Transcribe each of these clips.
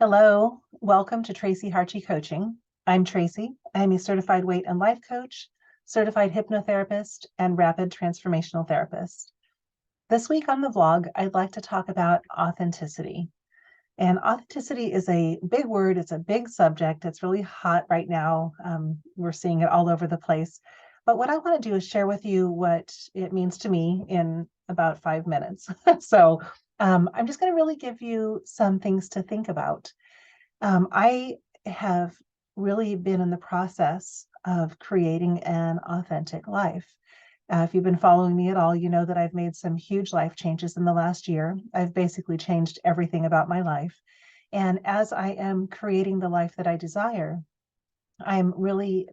Hello, welcome to Tracy Harchie Coaching. I'm Tracy. I'm a certified weight and life coach, certified hypnotherapist, and rapid transformational therapist. This week on the vlog, I'd like to talk about authenticity. And authenticity is a big word, it's a big subject. It's really hot right now. We're seeing it all over the place. But what I want to do is share with you what it means to me in about 5 minutes. I'm just going to really give you some things to think about. I have really been in the process of creating an authentic life. If you've been following me at all, you know that I've made some huge life changes in the last year. I've basically changed everything about my life. And as I am creating the life that I desire, I'm really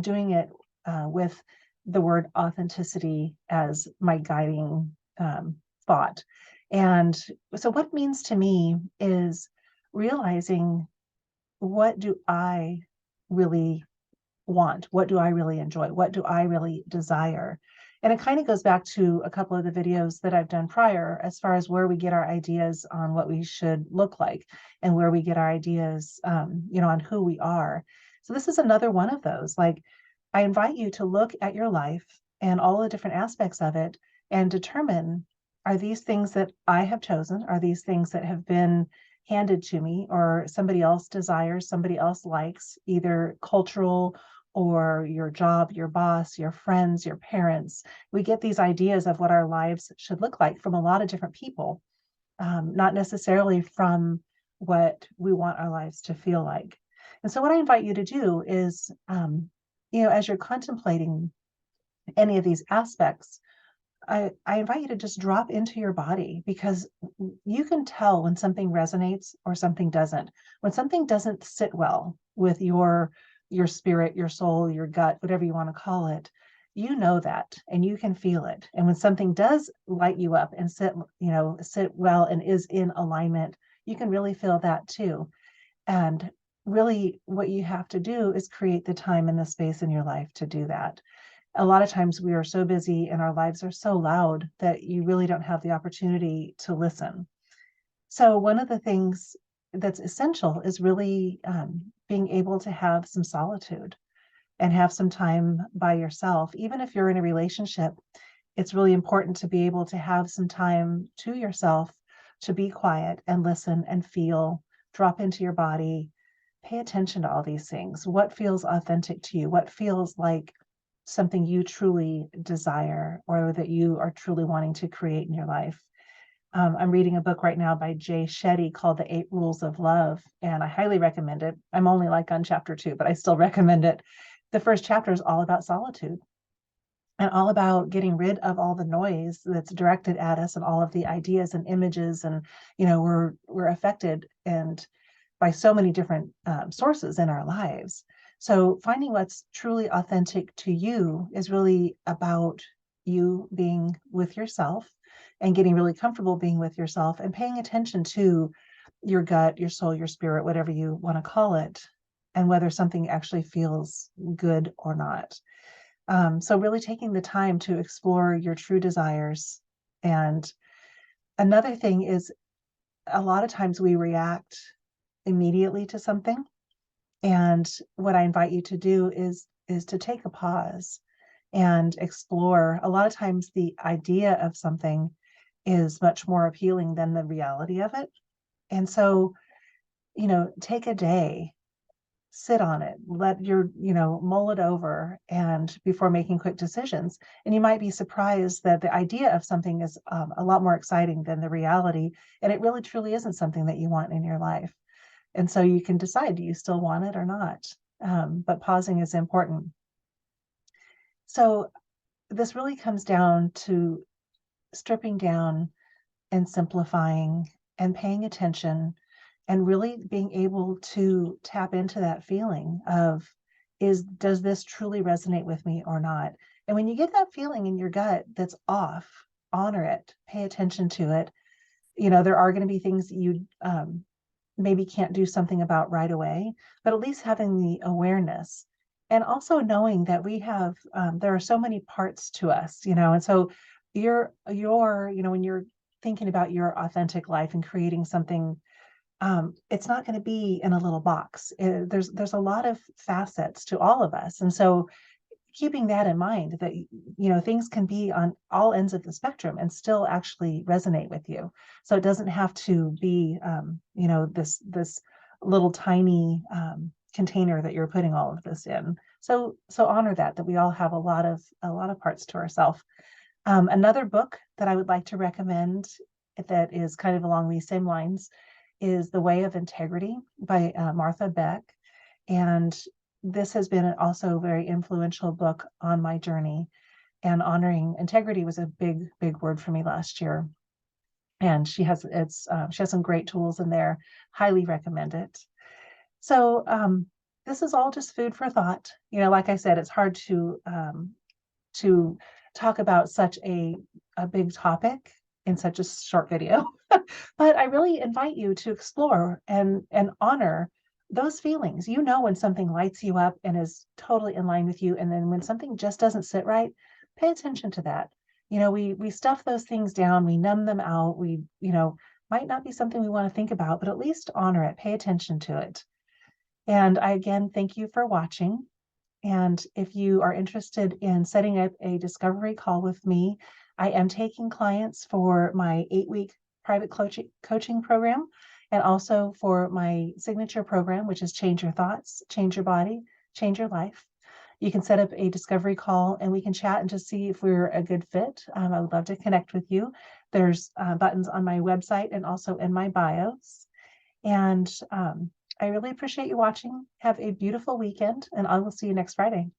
doing it with the word authenticity as my guiding thought. And so, what it means to me is realizing, what do I really want? What do I really enjoy? What do I really desire? And it kind of goes back to a couple of the videos that I've done prior, as far as where we get our ideas on what we should look like and where we get our ideas, on who we are. So this is another one of those. Like, I invite you to look at your life and all the different aspects of it and determine, are these things that I have chosen? Are these things that have been handed to me, or somebody else desires, somebody else likes, either cultural or your job, your boss, your friends, your parents? We get these ideas of what our lives should look like from a lot of different people, not necessarily from what we want our lives to feel like. And so, what I invite you to do is, as you're contemplating any of these aspects, I invite you to just drop into your body, because you can tell when something resonates or something doesn't. When something doesn't sit well with your spirit, your soul, your gut, whatever you want to call it, you know that and you can feel it. And when something does light you up and sit well and is in alignment, you can really feel that too. And really, what you have to do is create the time and the space in your life to do that. A lot of times we are so busy and our lives are so loud that you really don't have the opportunity to listen. So, one of the things that's essential is really being able to have some solitude and have some time by yourself. Even if you're in a relationship, it's really important to be able to have some time to yourself, to be quiet and listen and feel, drop into your body, pay attention to all these things. What feels authentic to you? What feels like something you truly desire or that you are truly wanting to create in your life? I'm reading a book right now by Jay Shetty called The Eight Rules of Love, and I highly recommend it. I'm only like on chapter 2, but I still recommend it. The first chapter is all about solitude and all about getting rid of all the noise that's directed at us and all of the ideas and images. And we're affected and by so many different sources in our lives. So finding what's truly authentic to you is really about you being with yourself and getting really comfortable being with yourself and paying attention to your gut, your soul, your spirit, whatever you want to call it, and whether something actually feels good or not. So really taking the time to explore your true desires. And another thing is, a lot of times we react immediately to something. And what I invite you to do is to take a pause and explore. A lot of times the idea of something is much more appealing than the reality of it. And so, take a day, sit on it, let mull it over, and before making quick decisions. And you might be surprised that the idea of something is a lot more exciting than the reality, and it really truly isn't something that you want in your life. And so you can decide, do you still want it or not? But pausing is important. So this really comes down to stripping down and simplifying and paying attention and really being able to tap into that feeling of, does this truly resonate with me or not? And when you get that feeling in your gut that's off, honor it, pay attention to it. There are going to be things that you maybe can't do something about right away, but at least having the awareness, and also knowing that there are so many parts to us, and so when you're thinking about your authentic life and creating something it's not going to be in a little box. There's a lot of facets to all of us. And so keeping that in mind, that things can be on all ends of the spectrum and still actually resonate with you. So it doesn't have to be this little tiny container that you're putting all of this in. So honor that we all have a lot of parts to ourselves. Another book that I would like to recommend that is kind of along these same lines is The Way of Integrity by Martha Beck. And this has been also a very influential book on my journey. And honoring integrity was a big, big word for me last year. And she has some great tools in there. Highly recommend it. So this is all just food for thought. Like I said, it's hard to talk about such a big topic in such a short video. But I really invite you to explore and honor those feelings. When something lights you up and is totally in line with you, and then when something just doesn't sit right, pay attention to that. We stuff those things down, we numb them out. We might not be something we want to think about, but at least honor it, pay attention to it. And I again thank you for watching. And if you are interested in setting up a discovery call with me, I am taking clients for my 8-week private coaching program, and also for my signature program, which is Change Your Thoughts, Change Your Body, Change Your Life. You can set up a discovery call and we can chat and just see if we're a good fit. I would love to connect with you. There's buttons on my website and also in my bios. And I really appreciate you watching. Have a beautiful weekend, and I will see you next Friday.